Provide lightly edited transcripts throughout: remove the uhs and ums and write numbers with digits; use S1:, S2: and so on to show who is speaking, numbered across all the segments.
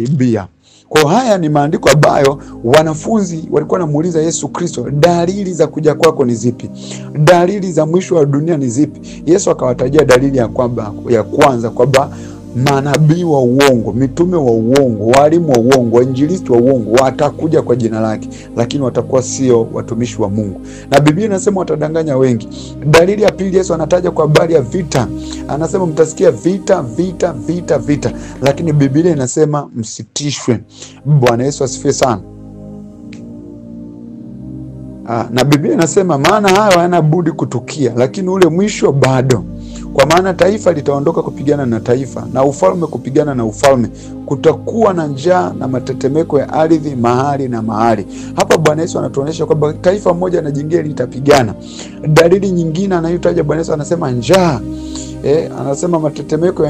S1: Biblia. Kwa haya ni maandiko ambayo wanafunzi walikuwa wanamuuliza Yesu Kristo, dalili za kuja kwako ni zipi? Dalili za mwisho wa dunia ni zipi? Yesu akawatajia dalili ya kwanza kwamba manabii wa uongo, mitume wa uongo, walimu wa uongo, wainjilisti wa uongo watakuja kwa jina lake, lakini watakuwa sio watumishi wa Mungu. Na Biblia inasema watadanganya wengi. Dalili ya pili, Yesu anataja kwa habari ya vita. Anasema mtasikia vita, vita, vita, vita, lakini Biblia inasema msitishwe. Bwana Yesu asifiwe sana. Na Biblia inasema maana hayo hayana budi kutukia, lakini ule mwisho bado. Kwa maana taifa litaondoka kupigana na taifa, na ufalme kupigana na ufalme. Kutakuwa na njaa na matetemeko ya ardhi mahali na mahali. Hapa Bwana Yesu anatuonyesha kwamba taifa moja na jingine litapigana. Dalili nyingine anayotaja Bwana Yesu anasema njaa. Anasema matetemeko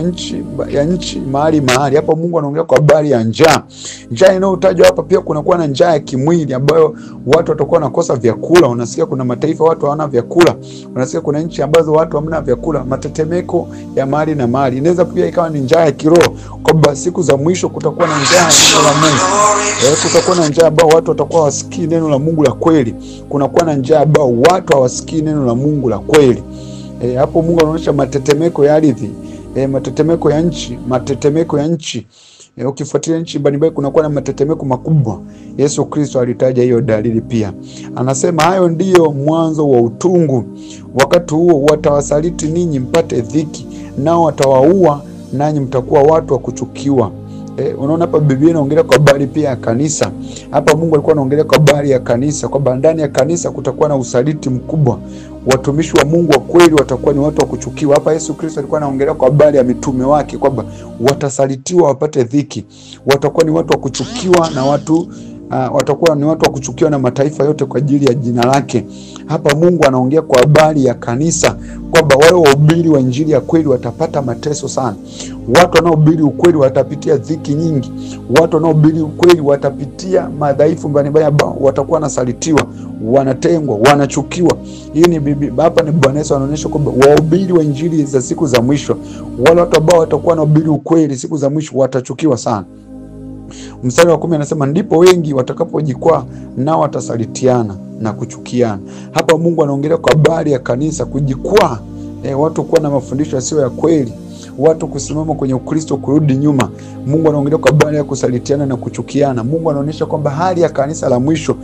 S1: ya nchi mahali mahali. Hapa Mungu anaongea kwa habari ya njaa. Njaa inayotajwa hapa pia kunakuwa na njaa ya kimwili ambayo watu watakuwa wanakosa vyakula. Unasikia kuna mataifa watu hawana vyakula. Unasikia kuna nchi ambazo watu hamna vyakula. Matetemeko ya mahali na mahali. Inaweza pia ikawa ni njaa ya kiroho, kwamba siku za mwisho kutakuwa na njaa ya neno la Mungu. Kutakuwa na njaa ambao watu watakuwa hawasikii neno la Mungu la kweli. Kunakuwa na njaa ambao watu hawasikii neno la Mungu la kweli. Hapo Mungu anaonyesha matetemeko ya ardhi, matetemeko ya nchi, matetemeko ya nchi. Ukifuatilia nchi mbalimbali kunakuwa na matetemeko makubwa. Yesu Kristo alitaja hiyo dalili pia. Anasema hayo ndiyo mwanzo wa utungu. Wakati huo watawasaliti ninyi mpate dhiki, nao watawaua nanyi mtakuwa watu wa kuchukiwa. Unaona hapa Biblia inaongelea kwa habari pia ya kanisa. Hapa Mungu alikuwa anaongelea kwa habari ya kanisa, kwamba ndani ya kanisa kutakuwa na usaliti mkubwa. Watumishi wa Mungu wa kweli watakuwa ni watu wa kuchukiwa. Hapa Yesu Kristo alikuwa anaongelea kwa habari ya mitume wake, kwamba watasalitiwa wapate dhiki. Watakuwa ni watu wa kuchukiwa na watakuwa ni watu wa kuchukiwa na mataifa yote kwa ajili ya jina lake. Hapa Mungu anaongea kwa habari ya kanisa, kwamba wale wahubiri wa injili ya kweli watapata mateso sana. Watu wanaohubiri ukweli watapitia dhiki nyingi. Watu wanaohubiri ukweli watapitia madhaifu mbalimbali ambao watakuwa nasalitiwa, wanatengwa, wanachukiwa. Hii ni hapa ni Bwana Yesu anaonyesha kwamba wahubiri wa injili za siku za mwisho, wale watu ambao watakuwa wanahubiri ukweli siku za mwisho watachukiwa sana. Mstari wa 10 anasema ndipo wengi watakapojikwaa nao watasalitiana na kuchukiana. Hapa Mungu anaongelea kwa habari ya kanisa kujikwaa, watu kuwa na mafundisho yasiyo ya kweli, watu kusimama kwenye Ukristo kurudi nyuma. Mungu anaongelea kwa habari ya kusalitiana na kuchukiana. Mungu anaonyesha kwamba hali ya kanisa la mwisho,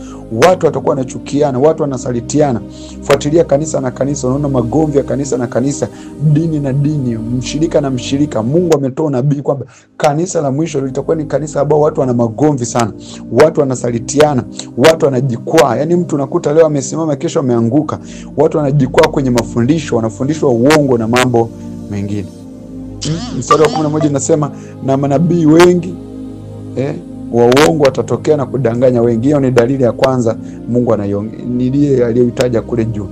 S1: watu watakuwa wanachukiana, watu wanasalitiana. Fuatilia kanisa na kanisa, unaona magomvi ya kanisa na kanisa, dini na dini, mshirika na mshirika. Mungu ametoa nabii kwamba kanisa la mwisho litakuwa ni kanisa ambao watu wana magomvi sana, watu wanasalitiana, watu wanajikwaa. Yaani mtu unakuta leo amesimama kesho ameanguka. Watu wanajikwaa kwenye mafundisho, wanafundishwa uongo na mambo mengine. Mstari wa 11 inasema na manabii wengi wa uongo watatokea na kudanganya wengi. Hiyo ni dalili ya kwanza Mungu aliyoitaja kule juu.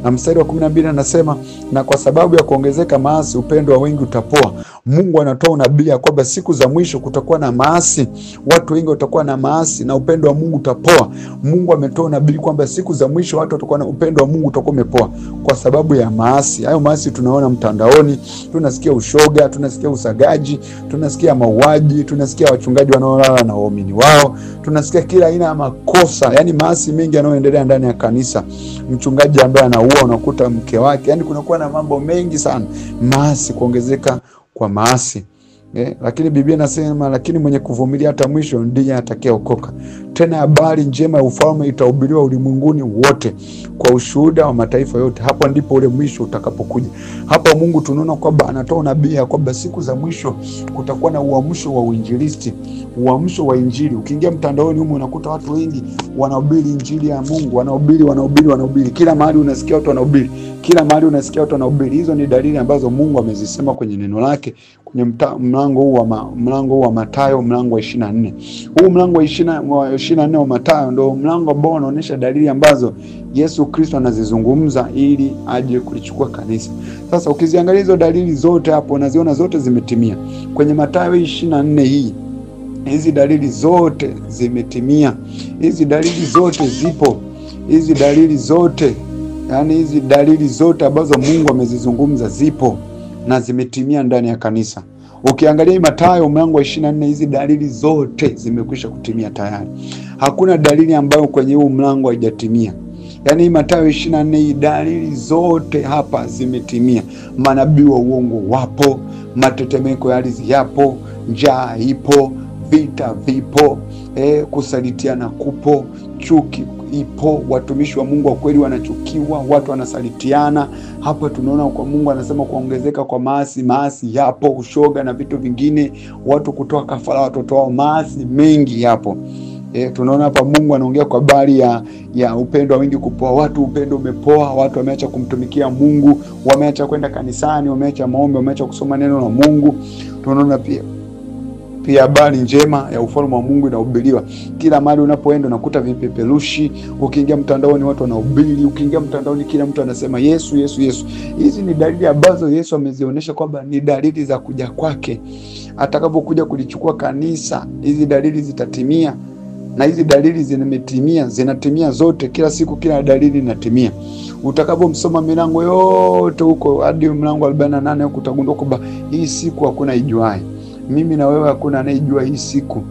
S1: Na mstari wa 12 anasema na kwa sababu ya kuongezeka maasi upendo wa wengi utapoa. Mungu anatoa unabii kwamba siku za mwisho kutakuwa na maasi, watu wengi watakuwa na maasi na upendo wa Mungu utapoa. Mungu ametoa unabii kwamba siku za mwisho watu watakuwa na upendo wa Mungu utakuwa umepoa kwa sababu ya maasi. Hayo maasi tunaona mtandaoni, tunasikia ushoga, tunasikia usagaji, tunasikia mauaji, tunasikia wachungaji wanaolala na waumini wao, tunasikia kila aina ya makosa, yani maasi mengi yanayoendelea ndani ya kanisa. Mchungaji ambaye anaua unakuta mke wake, yani kunakuwa na mambo mengi sana. Maasi, kuongezeka kwa maasi. Lakini Biblia inasema lakini mwenye kuvumilia hata mwisho ndiye atakayeokoka. Tena habari njema ya ufalme itahubiriwa ulimwenguni wote kwa ushuhuda wa mataifa yote. Hapo ndipo ule mwisho utakapokuja. Hapa Mungu tunaona kwamba anatoa unabii kwamba siku za mwisho kutakuwa na uamsho wa uinjilisti, uamsho wa injili. Ukiingia mtandaoni huko unakuta watu wengi wanahubiri injili ya Mungu, wanahubiri. Kila mahali unasikia watu wanahubiri. Kila mahali unasikia watu wanahubiri. Hizo ni dalili ambazo Mungu amezisema kwenye neno lake kwenye mlango huu wa Mathayo, mlango wa 24. Huu mlango wa 24 wa Mathayo ndio mlango ambao unaonyesha dalili ambazo Yesu Kristo anazizungumza ili aje kulichukua kanisa. Sasa ukiziangalia hizo dalili zote hapo unaziona zote zimetimia. Kwenye Mathayo 24 hii, hizi dalili zote zimetimia. Hizi dalili zote zipo. Hizi dalili zote, yani hizi dalili zote ambazo Mungu amezizungumza zipo na zimetimia ndani ya kanisa. Ukiangalia Mathayo mlango wa 24, hizi dalili zote zimekwisha kutimia tayari. Hakuna dalili ambayo kwenye huu mlango haijatimia. Yaani Mathayo 24, hii dalili zote hapa zimetimia. Manabii wa uongo wapo, matetemeko ya ardhi yapo, njaa ipo, vita vipo, kusalitiana kupo, chuki ipo, watumishi wa Mungu wa kweli wanachukiwa, watu wanasalitiana. Hapa tunaona kwa Mungu anasema kuongezeka kwa maasi yapo, ushoga na vitu vingine, watu kutoa kafara watoto wao, maasi mengi yapo. Tunaona hapa Mungu anaongea kwa habari ya upendo wa wengi kupoa. Watu upendo umepoa, watu wameacha kumtumikia Mungu, wameacha kwenda kanisani, wameacha maombi, wameacha kusoma neno la Mungu. Tunaona pia habari njema ya ufalme wa Mungu inahubiriwa. Kila mahali unapoenda unakuta vipeperushi, ukiingia mtandaoni watu wanahubiri, ukiingia mtandaoni kila mtu anasema Yesu Yesu Yesu. Hizi ni dalili ambazo Yesu amezionyesha kwamba ni dalili za kuja kwake. Atakapokuja kulichukua kanisa, hizi dalili zitatimia. Na hizi dalili zinatimia zote, kila siku kila dalili inatimia. Utakapomsoma milango yote huko hadi mlango 48 huko utagundua kwamba hii siku hakuna ijuaye. Mimi na wewe hakuna anayejua hii siku.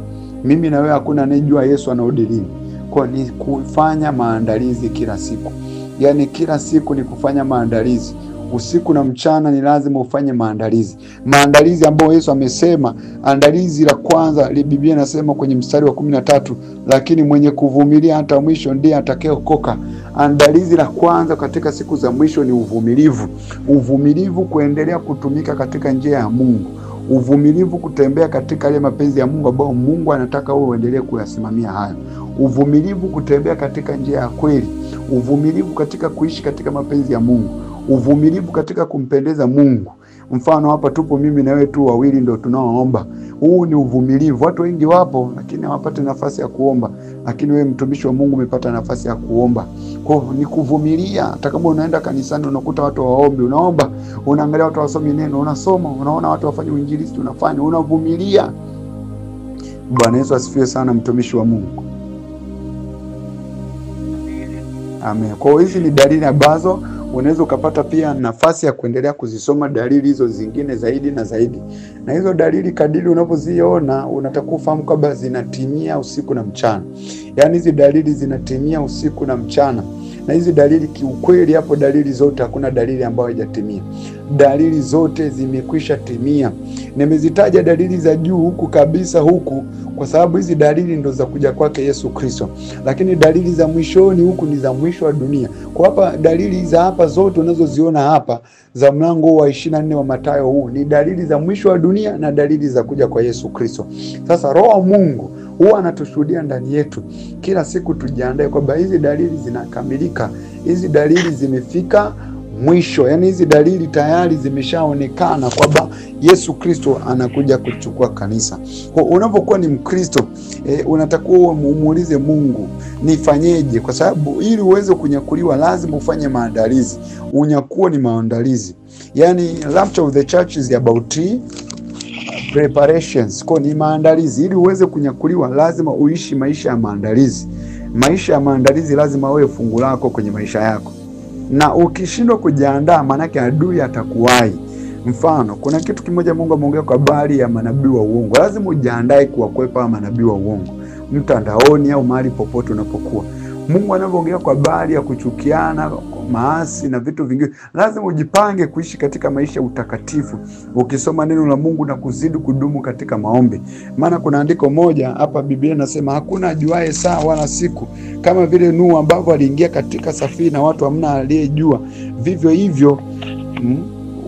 S1: Mimi na wewe hakuna anayejua Yesu anarudi lini. Kwa ni kufanya maandalizi kila siku. Yaani kila siku ni kufanya maandalizi. Usiku na mchana ni lazima ufanye maandalizi. Maandalizi ambayo Yesu amesema, andalizi la kwanza, Biblia inasema kwenye mstari wa 13, lakini mwenye kuvumilia hata mwisho ndiye atakayeokoka. Andalizi la kwanza katika siku za mwisho ni uvumilivu. Uvumilivu kuendelea kutumika katika njia ya Mungu. Uvumilivu kutembea katika ile mapenzi ya Mungu ambayo Mungu anataka wewe uendelee kuyasimamia hayo. Uvumilivu kutembea katika njia ya kweli. Uvumilivu katika kuishi katika mapenzi ya Mungu. Uvumilivu katika kumpendeza Mungu. Mfano hapa tupo mimi na wewe tu wawili ndio tunaoomba. Huu ni uvumilivu. Watu wengi wapo lakini hawapati nafasi ya kuomba. Lakini wewe mtumishi wa Mungu umepata nafasi ya kuomba. Kwa hiyo ni kuvumilia. Hata kama unaenda kanisani unakuta watu waombi, unaomba, unaangalia watu wasomi neno, unasoma, unaona watu wafanye uinjilisti, unafanya, unavumilia. Bwana Yesu asifiwe sana, mtumishi wa Mungu. Amen. Kwa hiyo hizi ni dalili ambazo unaweza ukapata pia nafasi ya kuendelea kuzisoma dalili hizo zingine zaidi na zaidi. Na hizo dalili kadiri unapoziona unatakiwa ufahamu kwamba zinatimia usiku na mchana. Yaani hizi dalili zinatimia usiku na mchana. Na hizi dalili kiukweli hapo dalili zote hakuna dalili ambayo haijatimia. Dalili zote zimekwisha timia. Nimezitaja dalili za juu huku kabisa huku kwa sababu hizi dalili ndo za kuja kwake Yesu Kristo. Lakini dalili za mwishoni huku ni za mwisho wa dunia. Kwa hapa dalili za hapa zote unazoziona hapa za mlango wa 24 wa Mathayo huu ni dalili za mwisho wa dunia na dalili za kuja kwa Yesu Kristo. Sasa Roho wa Mungu huwa anatushuhudia ndani yetu. Kila siku tujiandae kwamba hizi dalili zinakamilika. Hizi dalili zimefika mwisho. Yaani hizi dalili tayari zimeshaonekana kwamba Yesu Kristo anakuja kuchukua kanisa. Kwa unapokuwa ni Mkristo, unatakiwa umuulize Mungu, nifanyeje? Kwa sababu ili uweze kunyakuliwa lazima ufanye maandalizi. Unyakuo ni maandalizi. Yaani rapture of the church is about preparations. Kwa ni maandalizi. Ili uweze kunyakuliwa lazima uishi maisha ya maandalizi. Maisha ya maandalizi lazima wewe fungu lako kwenye maisha yako. Na ukishindwa kujiandaa manake adui atakuwahi. Mfano, kuna kitu kimoja Mungu ameongea kwa habari ya manabii wa uongo. Lazima ujiandae kuwakwepa manabii wa uongo mtandaoni au mahali popote unapokuwa. Mungu anapoongea kwa habari ya kuchukiana, maasi na vitu vingine, lazima ujipange kuishi katika maisha ya utakatifu. Ukisoma neno la Mungu na kuzidi kudumu katika maombi. Maana kuna andiko moja hapa Biblia inasema hakuna ajuaye saa wala siku, kama vile Nuhu ambavyo aliingia katika safina watu hamna aliyejua, vivyo hivyo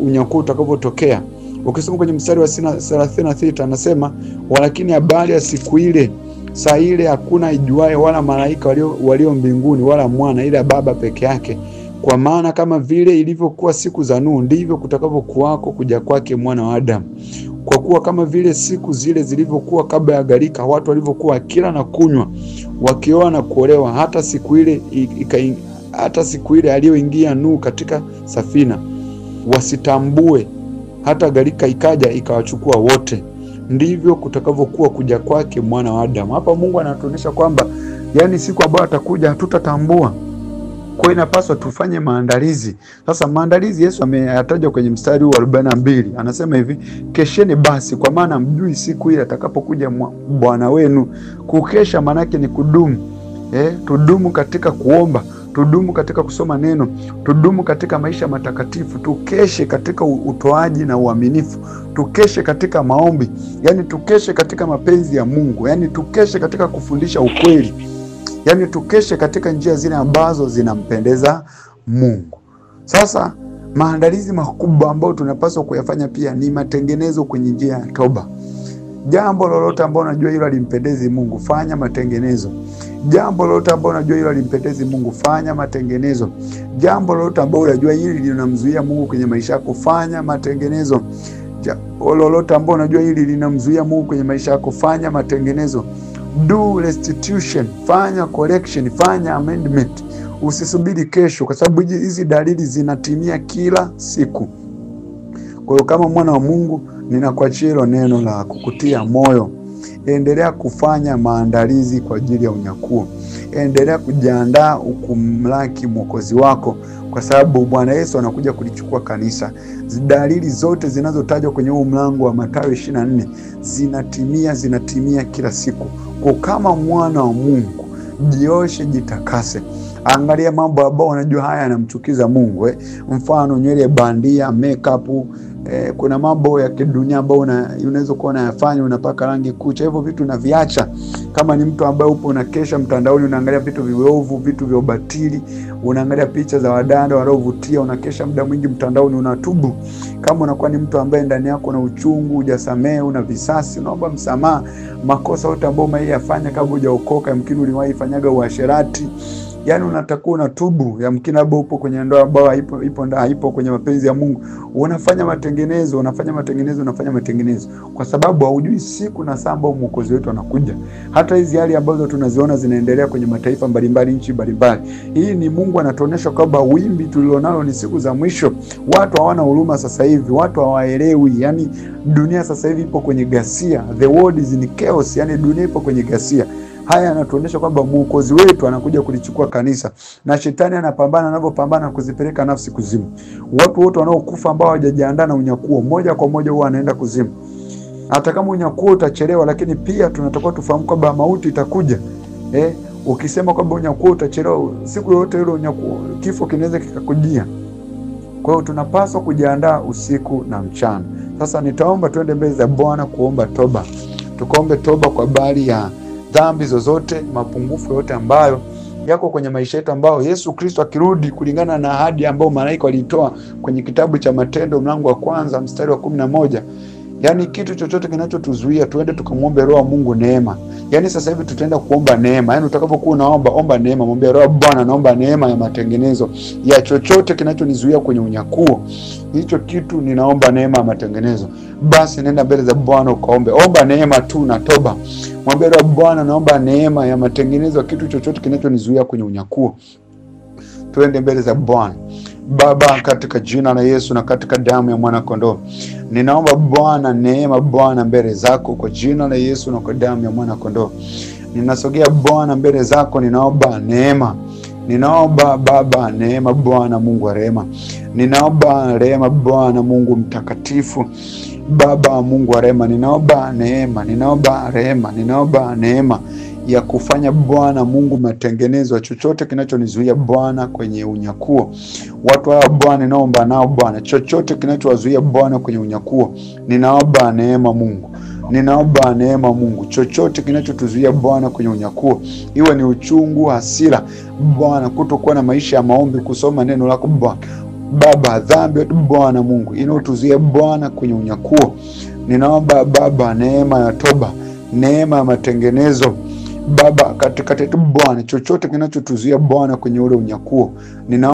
S1: unyakuo utakavyotokea. Ukisoma kwenye mstari wa 36 anasema walakini habari ya siku ile, saa ile hakuna ijuaye wala malaika walio mbinguni wala mwana, ila Baba peke yake. Kwa maana kama vile ilivyokuwa siku za Nuhu ndivyo kutakavyokuwako kuja kwake Mwana wa Adamu. Kwa kuwa kama vile siku zile zilivyokuwa kabla ya gharika, watu walivyokuwa kila na kunywa, wakioa na kuolewa, hata siku ile aliyoingia Nuhu katika safina, wasitambue hata gharika ikaja ikawachukua wote, ndivyo kutakavyokuwa kuja kwake Mwana wa Adamu. Hapa Mungu anatuonyesha kwamba yani siku ambayo atakuja hatutatambua. Kwa hiyo inapaswa tufanye maandalizi. Sasa maandalizi Yesu ameyataja kwenye mstari wa 42. Anasema hivi, kesheni basi, kwa maana mjui siku ile atakapokuja Bwana wenu. Kukesha manake ni kudumu. Tudumu katika kuomba, tudumu katika kusoma neno, tudumu katika maisha matakatifu, tukeshe katika utoaji na uaminifu, tukeshe katika maombi, yani tukeshe katika mapenzi ya Mungu, yani tukeshe katika kufundisha ukweli, yani tukeshe katika njia zile ambazo zinampendeza Mungu. Sasa maandalizi makubwa ambayo tunapaswa kuyafanya pia ni matengenezo kwenye njia ya toba. Jambo lolote ambalo unajua hilo halimpendezi Mungu, fanya matengenezo. Jambo lolote ambalo unajua hilo halimpendezi Mungu, fanya matengenezo. Jambo lolote ambalo unajua hili linamzuia Mungu kwenye maisha yako, fanya matengenezo. Jambo lolote ambalo unajua hili linamzuia Mungu kwenye maisha yako, fanya matengenezo. Do restitution, fanya correction, fanya amendment. Usisubiri kesho, kwa sababu hizi dalili zinatimia kila siku. Kwa hiyo kama mwana wa Mungu, ninakuachia hilo neno la kukutia moyo. Endelea kufanya maandalizi kwa ajili ya unyakuo. Endelea kujiandaa kumlaki Mwokozi wako, kwa sababu Bwana Yesu anakuja kulichukua kanisa. Dalili zote zinazotajwa kwenye huu mlango wa Mathayo 24 zinatimia kila siku. Kwa kama mwana wa Mungu, jioshe, jitakase. Angalia mambo ambayo unajua haya yanamchukiza Mungu. Mfano nywele bandia, makeup, kuna mambo ya kidunia ambayo unaweza kuwa unayafanya, unapaka rangi kucha. Hivyo vitu unaviacha. Kama ni mtu ambaye upo unakesha mtandaoni, unaangalia vitu viovu, vitu vya ubatili, unaangalia picha za wadada wanaovutia, unakesha muda mwingi mtandaoni, unatubu. Kama unakuwa ni mtu ambaye ndani yako na uchungu, hujasamehe, una visasi, unaomba msamaha. Makosa yote ambayo umeyafanya kabla hujaokoka, yamkini uliwahi fanyaga uasherati, yani unatakuwa unatubu. Yamkini labda upo kwenye ndoa ambayo haipo kwenye mapenzi ya Mungu, unafanya matengenezo, kwa sababu haujui siku na saa ambayo Mwokozi wetu anakuja. Hata hizi hali ambazo tunaziona zinaendelea kwenye mataifa mbalimbali, nchi mbalimbali, hii ni Mungu anatuonesha kwamba wimbi tulilonalo ni siku za mwisho. Watu hawana huruma sasa hivi, watu hawaelewi. Yani dunia sasa hivi ipo kwenye ghasia, the world is in chaos, yani dunia ipo kwenye ghasia. Haya yanatuonyesha kwamba Mwokozi wetu anakuja kulichukua kanisa, na shetani anavyopambana kuzipeleka nafsi kuzimu. Watu wote wanaokufa ambao hawajajiandaa na unyakuo, moja kwa moja huwa anaenda kuzimu. Hata kama unyakuo utachelewa, lakini pia tunatakiwa tufahamu kwamba mauti itakuja. Ukisema kwamba unyakuo utachelewa, siku yote ile unyakuo, kifo kinaweza kikakujia. Kwa hiyo tunapaswa kujiandaa usiku na mchana. Sasa nitaomba tuende mbele za Bwana kuomba toba. Tukaombe toba kwa habari ya dhambi zozote, mapungufu yote ambayo yako kwenye maisha yetu, ambao Yesu Kristo akirudi kulingana na ahadi ambayo malaika walitoa kwenye kitabu cha Matendo mlango wa 1 mstari wa 11. Yani kitu chochote kinachotuzuia, tuende tukamwombe Roho wa Mungu neema. Yani sasa hivi tutaenda kuomba neema. Yani utakapokuwa unaomba, omba neema, mwambie Roho, Bwana naomba neema ya matengenezo ya chochote kinachonizuia kwenye unyakuo. Hicho kitu ninaomba neema ya matengenezo. Basi nenda mbele za Bwana ukaombe. Omba neema tu na toba. Mwambie Roho, Bwana naomba neema ya matengenezo ya kitu chochote kinachonizuia kwenye unyakuo. Tuende mbele za Bwana. Baba, katika jina la Yesu na katika damu ya mwana kondoo, ninaomba Bwana neema, Bwana mbele zako kwa jina la Yesu na kwa damu ya mwana kondoo. Ninasogea Bwana mbele zako, ninaomba neema. Ninaomba Baba neema, Bwana Mungu wa rehema. Ninaomba rehema, Bwana Mungu mtakatifu. Baba Mungu wa rehema, ninaomba neema, ninaomba rehema, ninaomba neema ya kufanya Bwana Mungu matengenezo chochote kinachonizuia Bwana kwenye unyakuo. Watu hao Bwana ninaomba nao Bwana, chochote kinachowazuia Bwana kwenye unyakuo, ninaomba neema Mungu. Ninaomba neema Mungu, chochote kinachotuzuia Bwana kwenye unyakuo, iwe ni uchungu, hasira Bwana, kutokuwa na maisha ya maombi, kusoma neno lako Bwana. Baba, dhambi yote Bwana Mungu inayotuzuia Bwana kwenye unyakuo, ninaomba Baba neema ya toba, neema ya matengenezo Baba katikati yetu Bwana, chochote kinachotuzuia Bwana kwenye ule unyakuo, ninaomba